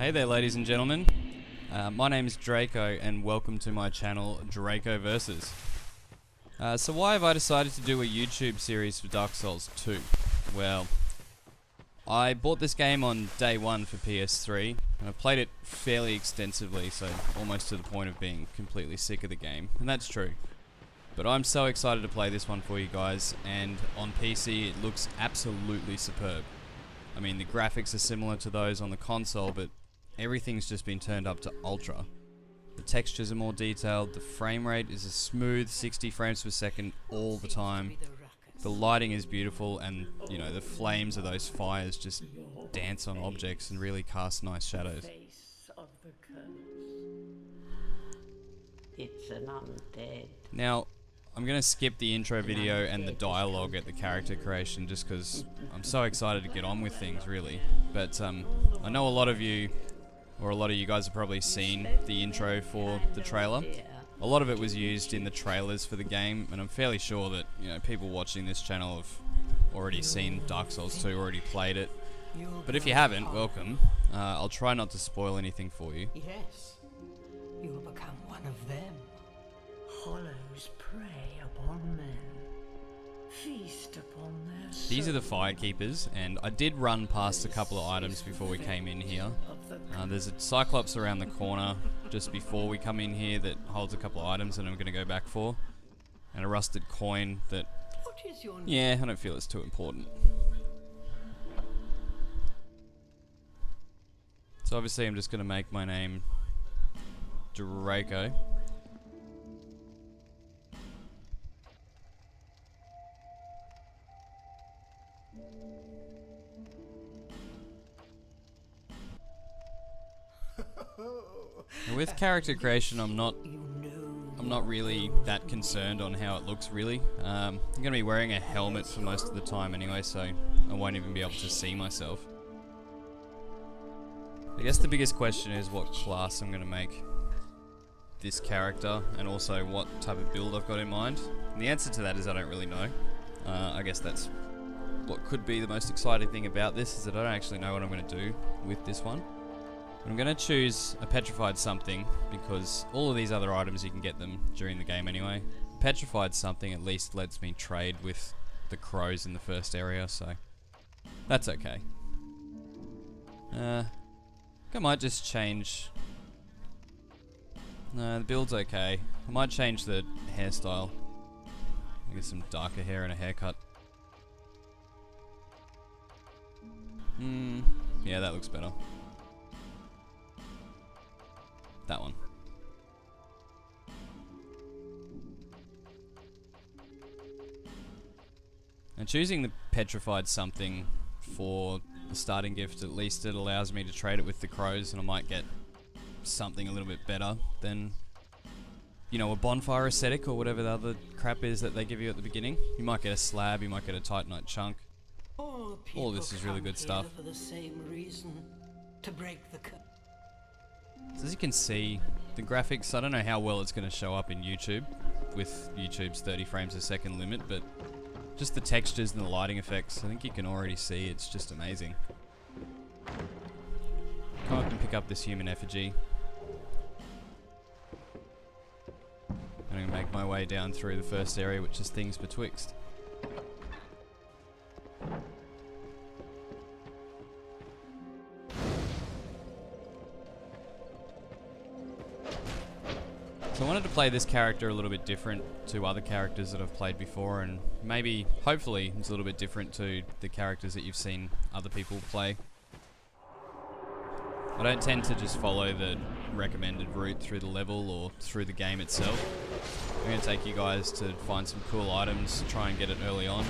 Hey there ladies and gentlemen, my name is Draco and welcome to my channel Draco Versus. So why have I decided to do a YouTube series for Dark Souls 2? Well, I bought this game on day one for PS3 and I played it fairly extensively, so almost to the point of being completely sick of the game, and that's true. But I'm so excited to play this one for you guys, and on PC it looks absolutely superb. I mean, the graphics are similar to those on the console, but everything's just been turned up to ultra. The textures are more detailed, the frame rate is a smooth 60 frames per second all the time. The lighting is beautiful, and you know, the flames of those fires just dance on objects and really cast nice shadows. It's an undead. Now, I'm going to skip the intro video and the dialogue at the character creation just because I'm so excited to get on with things, really. But I know a lot of you guys have probably seen the intro for the trailer. A lot of it was used in the trailers for the game, and I'm fairly sure that, you know, people watching this channel have already seen Dark Souls 2, already played it. But if you haven't, welcome. I'll try not to spoil anything for you. Yes, you will become one of them. Hollows prey upon men, feast upon their souls. These are the Firekeepers, and I did run past a couple of items before we came in here. There's a Cyclops around the corner just before we come in here that holds a couple of items that I'm going to go back for. And a rusted coin that, yeah, I don't feel it's too important. So obviously I'm just going to make my name Draco. And with character creation, I'm not really that concerned on how it looks, really. I'm going to be wearing a helmet for most of the time anyway, so I won't even be able to see myself. I guess the biggest question is what class I'm going to make this character, and also what type of build I've got in mind. And the answer to that is I don't really know. I guess that's what could be the most exciting thing about this, is that I don't actually know what I'm going to do with this one. I'm going to choose a petrified something, because all of these other items you can get them during the game anyway. Petrified something at least lets me trade with the crows in the first area, so that's okay. I might just change... No, the build's okay. I might change the hairstyle. I'll get some darker hair and a haircut. Yeah, that looks better. That one. And choosing the petrified something for the starting gift, at least it allows me to trade it with the crows, and I might get something a little bit better than, you know, a bonfire aesthetic or whatever the other crap is that they give you at the beginning. You might get a slab, you might get a titanite chunk. All this is really good stuff. For the same reason, to break the So as you can see, the graphics, I don't know how well it's going to show up in YouTube with YouTube's 30 frames a second limit, but just the textures and the lighting effects, I think you can already see it's just amazing. Come up and pick up this human effigy. I'm going to make my way down through the first area, which is things betwixt. So I wanted to play this character a little bit different to other characters that I've played before, and maybe, hopefully, it's a little bit different to the characters that you've seen other people play. I don't tend to just follow the recommended route through the level or through the game itself. I'm going to take you guys to find some cool items, try and get it early on,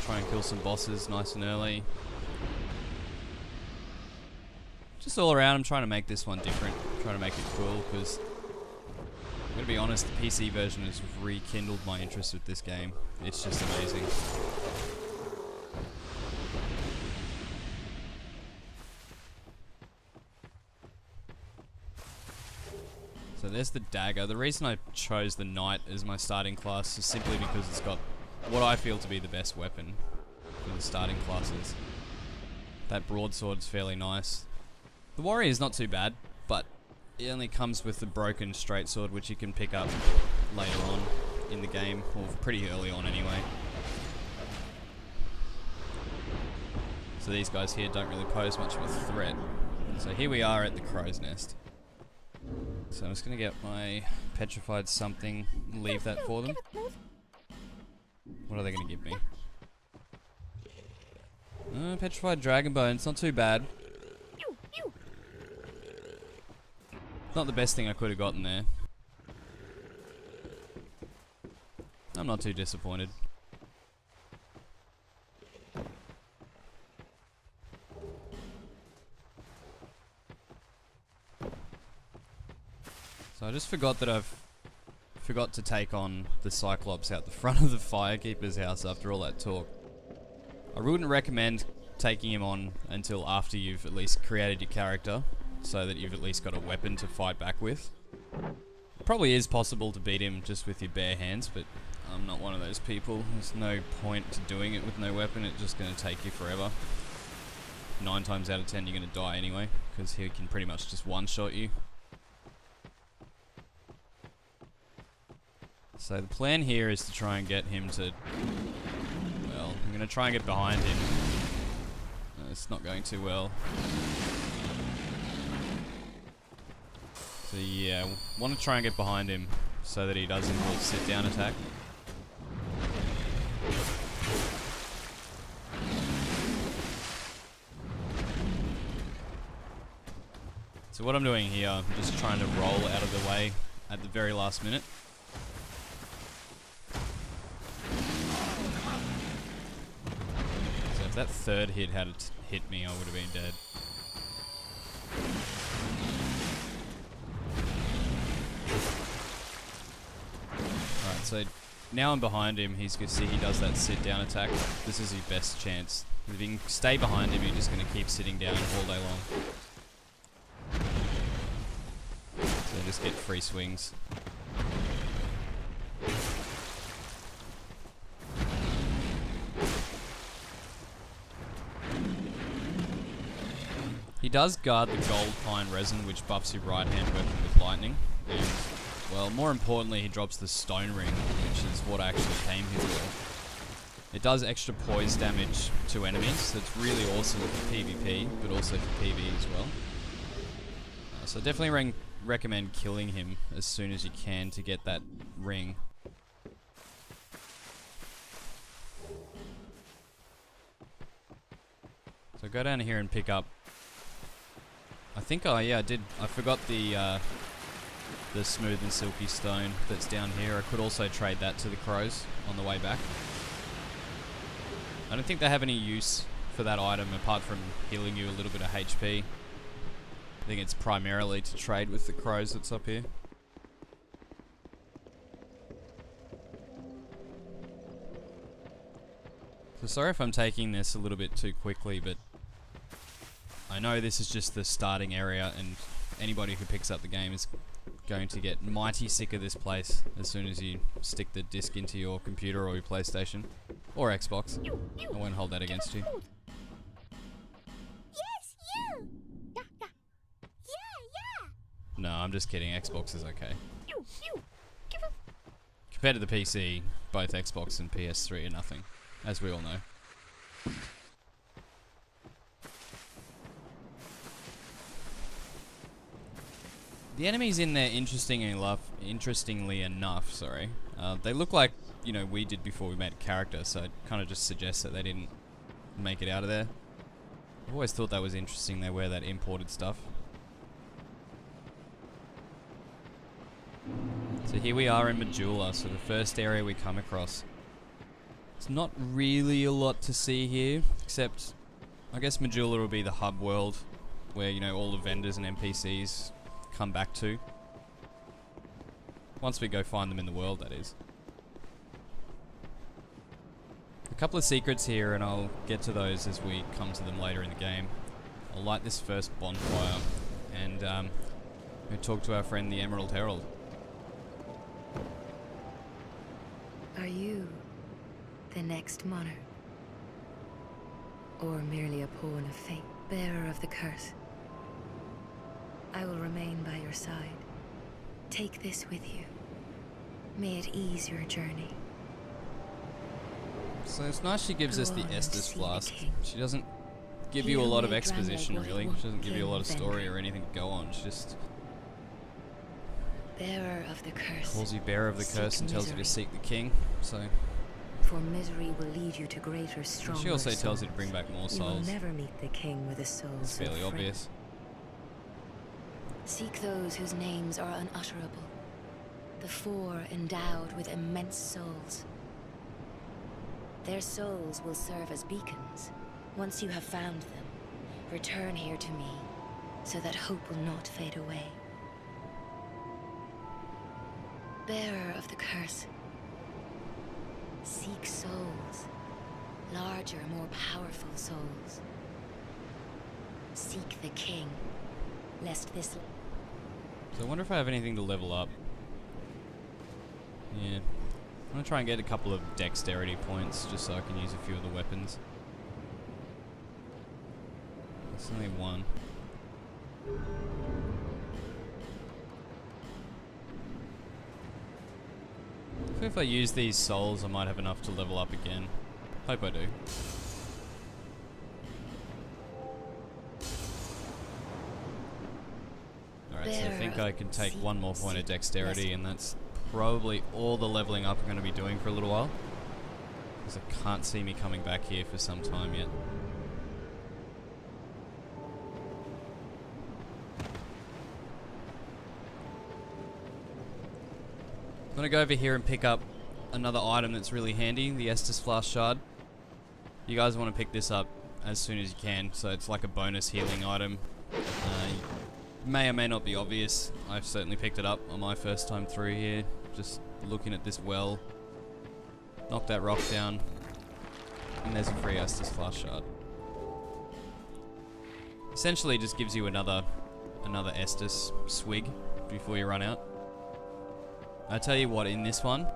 try and kill some bosses nice and early. Just all around, I'm trying to make this one different, trying to make it cool, because I'm going to be honest, the PC version has rekindled my interest with this game. It's just amazing. So there's the dagger. The reason I chose the knight as my starting class is simply because it's got what I feel to be the best weapon for the starting classes. That broadsword's fairly nice. The warrior is not too bad, but it only comes with the broken straight sword, which you can pick up later on in the game, or pretty early on anyway. So these guys here don't really pose much of a threat. So here we are at the crow's nest. So I'm just going to get my petrified something, leave that for them. What are they going to give me? Petrified dragon bone, it's not too bad. Not the best thing I could have gotten there. I'm not too disappointed. So I just forgot that I've forgot to take on the Cyclops out the front of the Firekeeper's house after all that talk. I wouldn't recommend taking him on until after you've at least created your character, so that you've at least got a weapon to fight back with. It probably is possible to beat him just with your bare hands, but I'm not one of those people. There's no point to doing it with no weapon, it's just going to take you forever. 9 times out of 10 you're going to die anyway, because he can pretty much just one-shot you. So the plan here is to try and get him to... Well, I'm going to try and get behind him. It's not going too well. So yeah, want to try and get behind him so that he doesn't pull sit-down attack. So what I'm doing here, I'm just trying to roll out of the way at the very last minute. So if that third hit had hit me, I would have been dead. Alright, so now I'm behind him. He's going to see he does that sit down attack. This is his best chance. If you can stay behind him, you're just going to keep sitting down all day long. So just get free swings. He does guard the gold pine resin, which buffs your right hand weapon with lightning. And, well, more importantly, he drops the stone ring, which is what I actually came here for. It does extra poise damage to enemies, so it's really awesome for PvP, but also for PvE as well. So definitely recommend killing him as soon as you can to get that ring. So go down here and pick up... I think, oh yeah, I did. I forgot the smooth and silky stone that's down here. I could also trade that to the crows on the way back. I don't think they have any use for that item apart from healing you a little bit of HP. I think it's primarily to trade with the crows that's up here. So sorry if I'm taking this a little bit too quickly, but I know this is just the starting area, and anybody who picks up the game is going to get mighty sick of this place as soon as you stick the disc into your computer or your PlayStation or Xbox. I won't hold that against you. Yes, you. Yeah. No, I'm just kidding. Xbox is okay. You. Give up. Compared to the PC, both Xbox and PS3 are nothing, as we all know. The enemies in there, interestingly enough, they look like, you know, we did before we made a character, so it kind of just suggests that they didn't make it out of there. I've always thought that was interesting, they wear that imported stuff. So here we are in Majula, so the first area we come across. It's not really a lot to see here, except I guess Majula will be the hub world where, you know, all the vendors and NPCs come back to. Once we go find them in the world, that is. A couple of secrets here, and I'll get to those as we come to them later in the game. I'll light this first bonfire, and we'll talk to our friend the Emerald Herald. Are you the next monarch? Or merely a pawn of fate, bearer of the curse? I will remain by your side. Take this with you. May it ease your journey. So it's nice she gives us the Go on and Estus see the flask. king. She doesn't give He you a who lot of made exposition, Dragonrider really. was She doesn't give you a King lot of story Vendor. or anything to go on. She just Bearer of the curse. calls you bearer of the Seek curse and tells you to misery. seek the king. So For misery will lead you to greater, stronger she also tells you to souls. bring back more You will souls. never meet the king with a soul It's so fairly frail. obvious. Seek those whose names are unutterable. The four endowed with immense souls. Their souls will serve as beacons. Once you have found them, return here to me, so that hope will not fade away. Bearer of the curse. Seek souls. Larger, more powerful souls. Seek the king, lest this... So I wonder if I have anything to level up. Yeah. I'm gonna try and get a couple of dexterity points just so I can use a few of the weapons. There's only one. So if I use these souls, I might have enough to level up again. Hope I do. Alright, so I think I can take one more point of dexterity, and that's probably all the leveling up I'm going to be doing for a little while. Because I can't see me coming back here for some time yet. I'm going to go over here and pick up another item that's really handy, the Estus Flask Shard. You guys want to pick this up as soon as you can, so it's like a bonus healing item. May or may not be obvious. I've certainly picked it up on my first time through here, just looking at this well. Knock that rock down, and there's a free Estus Flask Shard. Essentially just gives you another Estus swig before you run out. I tell you what, in this one,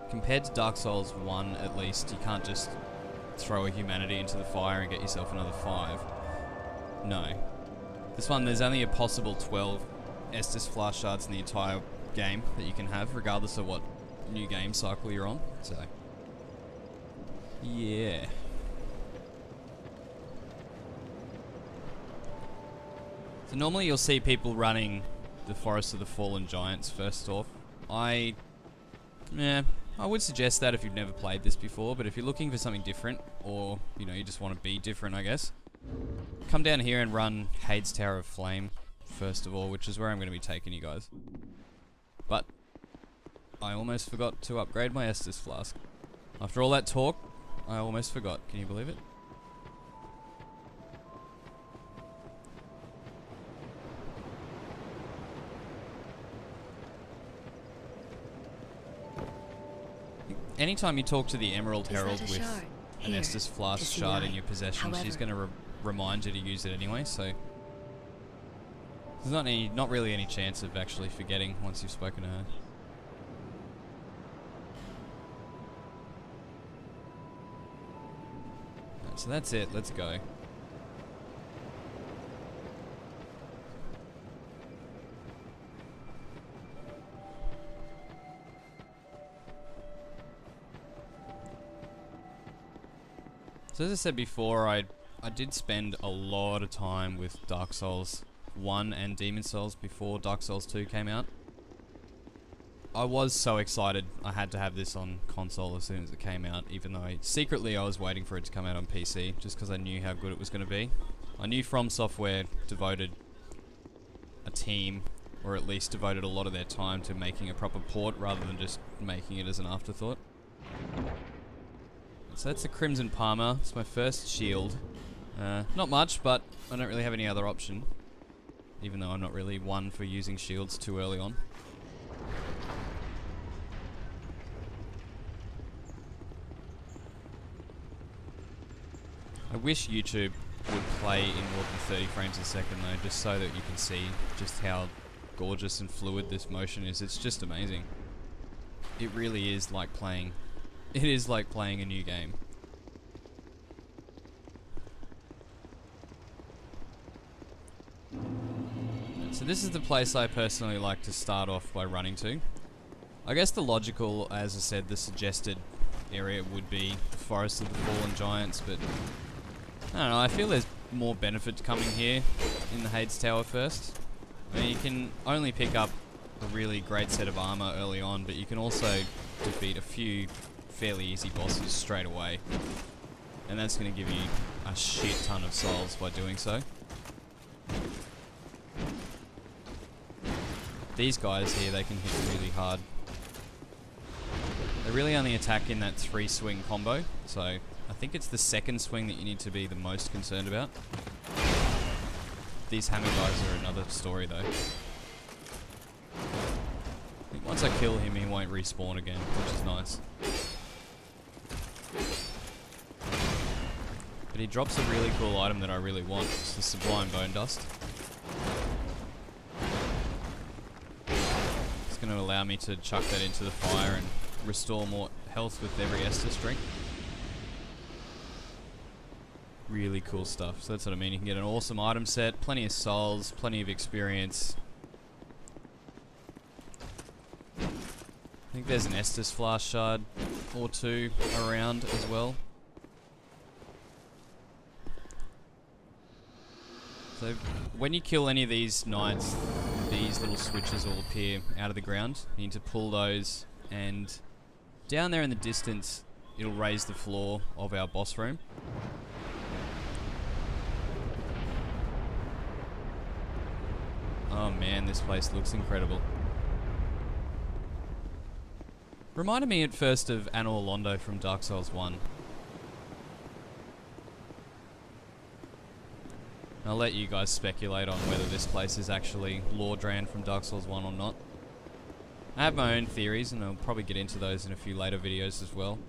compared to Dark Souls 1 at least, you can't just throw a humanity into the fire and get yourself another 5. No. This one, there's only a possible 12 Estus Flask Shards in the entire game that you can have, regardless of what new game cycle you're on. So, yeah. So normally you'll see people running the Forest of the Fallen Giants first off. I would suggest that if you've never played this before, but if you're looking for something different, or, you know, you just want to be different, I guess, come down here and run Heide's Tower of Flame, first of all, which is where I'm going to be taking you guys. But I almost forgot to upgrade my Estus Flask. After all that talk, I almost forgot. Can you believe it? Anytime you talk to the Emerald Herald with an Estus Flask Shard in your possession, she's going to remind you to use it anyway, so there's not really any chance of actually forgetting once you've spoken to her. Right, so that's it, let's go. So as I said before, I did spend a lot of time with Dark Souls 1 and Demon Souls before Dark Souls 2 came out. I was so excited I had to have this on console as soon as it came out, even though secretly I was waiting for it to come out on PC, just because I knew how good it was going to be. I knew From Software devoted a team, or at least devoted a lot of their time to making a proper port rather than just making it as an afterthought. So that's the Crimson Palmer. It's my first shield. Not much, but I don't really have any other option. Even though I'm not really one for using shields too early on. I wish YouTube would play in more than 30 frames a second though, just so that you can see just how gorgeous and fluid this motion is. It's just amazing. It really is like playing... It is like playing a new game. So So this is the place I personally like to start off by running to. I guess the logical, as I said, the suggested area would be the Forest of the Fallen Giants, but I don't know, I feel there's more benefit to coming here in the Heide's Tower first. I mean, you can only pick up a really great set of armor early on, but you can also defeat a few fairly easy bosses straight away. And that's going to give you a shit ton of souls by doing so. These guys here, they can hit really hard. They really only attack in that 3-swing combo, so I think it's the second swing that you need to be the most concerned about. These hammer guys are another story though. I think once I kill him, he won't respawn again, which is nice. But he drops a really cool item that I really want. It's the Sublime Bone Dust. It's going to allow me to chuck that into the fire and restore more health with every Estus drink. Really cool stuff. So that's what I mean. You can get an awesome item set, plenty of souls, plenty of experience. I think there's an Estus Flask Shard or two around as well. So when you kill any of these knights, these little switches will appear out of the ground. You need to pull those, and down there in the distance it'll raise the floor of our boss room. Oh man, this place looks incredible. Reminded me at first of Anor Londo from Dark Souls 1. I'll let you guys speculate on whether this place is actually Lordran from Dark Souls 1 or not. I have my own theories, and I'll probably get into those in a few later videos as well.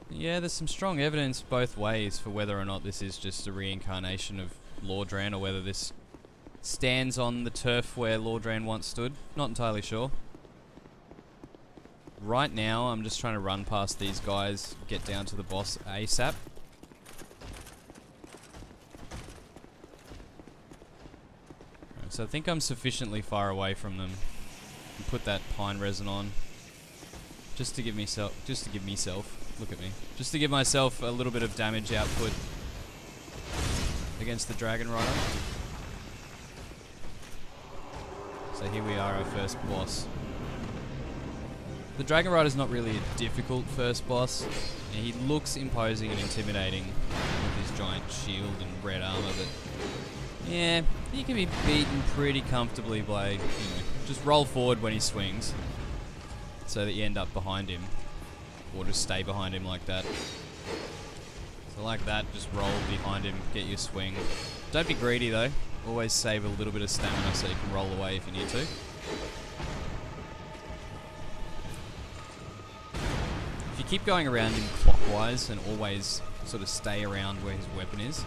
Yeah, there's some strong evidence both ways for whether or not this is just a reincarnation of Lordran, or whether this stands on the turf where Lordran once stood. Not entirely sure. Right now, I'm just trying to run past these guys, get down to the boss ASAP. So I think I'm sufficiently far away from them. And put that pine resin on, just to give myself, look at me, just to give myself a little bit of damage output against the Dragonrider. So here we are, our first boss. The Dragonrider's not really a difficult first boss. He looks imposing and intimidating with his giant shield and red armor, but yeah, he can be beaten pretty comfortably by, you know, just roll forward when he swings so that you end up behind him, or just stay behind him like that. So like that, just roll behind him, get your swing. Don't be greedy though, always save a little bit of stamina so you can roll away if you need to. If you keep going around him clockwise and always sort of stay around where his weapon is,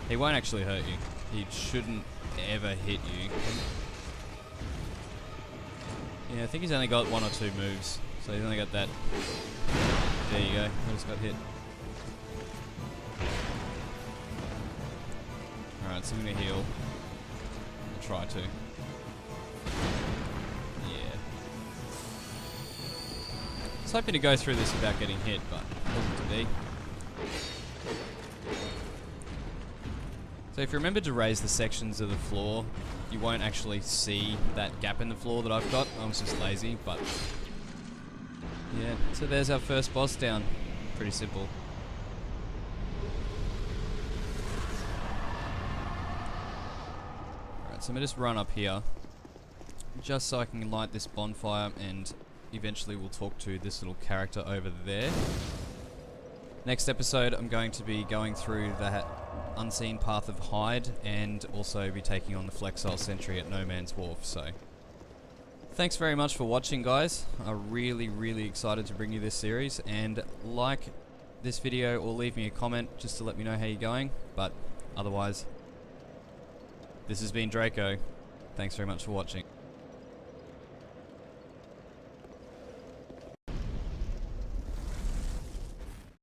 he won't actually hurt you. He shouldn't ever hit you. Yeah, I think he's only got 1 or 2 moves, so he's only got that. There you go, I just got hit. Alright, so I'm gonna heal. I'll try to. Yeah. I was hoping to go through this without getting hit, but it wasn't to be. So if you remember to raise the sections of the floor, you won't actually see that gap in the floor that I've got. I was just lazy, but yeah. So there's our first boss down. Pretty simple. Alright, so I'm going to just run up here, just so I can light this bonfire, and eventually we'll talk to this little character over there. Next episode, I'm going to be going through that unseen path of Heide, and also be taking on the Flexile Sentry at No Man's Wharf. So thanks very much for watching, guys. I'm really excited to bring you this series, and like this video or leave me a comment just to let me know how you're going. But otherwise, this has been Draco. Thanks very much for watching.